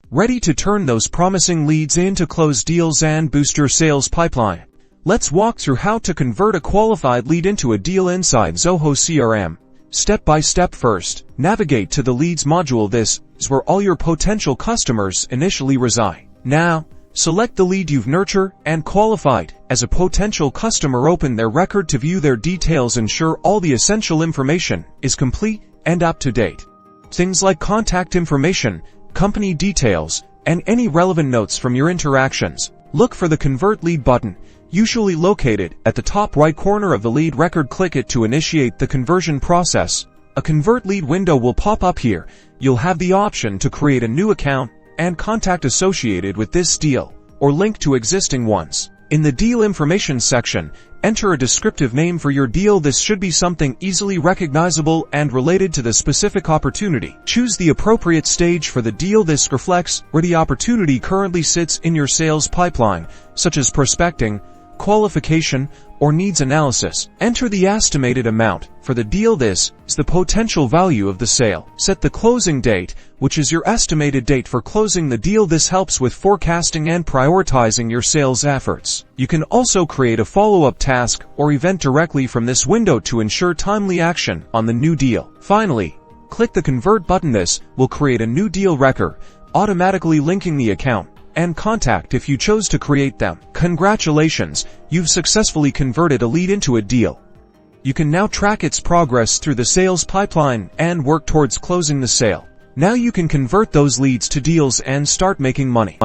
ready to turn those promising leads into closed deals and boost your sales pipeline. Let's walk through how to convert a qualified lead into a deal inside Zoho CRM. Step by step. First, navigate to the Leads module. This is where all your potential customers initially reside. Now, select the lead you've nurtured and qualified as a potential customer. Open their record to view their details. Ensure all the essential information is complete and up to date. Things like contact information, company details, and any relevant notes from your interactions. Look for the Convert Lead button, usually located at the top right corner of the lead record. Click it to initiate the conversion process. A Convert Lead window will pop up here. You'll have the option to create a new account and contact associated with this deal, or link to existing ones. In the deal information section, enter a descriptive name for your deal. This should be something easily recognizable and related to the specific opportunity. Choose the appropriate stage for the deal. This reflects where the opportunity currently sits in your sales pipeline, such as prospecting, qualification, or needs analysis. Enter the estimated amount for the deal. This is the potential value of the sale. Set the closing date, which is your estimated date for closing the deal. This helps with forecasting and prioritizing your sales efforts. You can also create a follow-up task or event directly from this window to ensure timely action on the new deal. Finally, click the Convert button. This will create a new deal record, automatically linking the account and contact if you chose to create them. Congratulations, you've successfully converted a lead into a deal. You can now track its progress through the sales pipeline and work towards closing the sale. Now you can convert those leads to deals and start making money.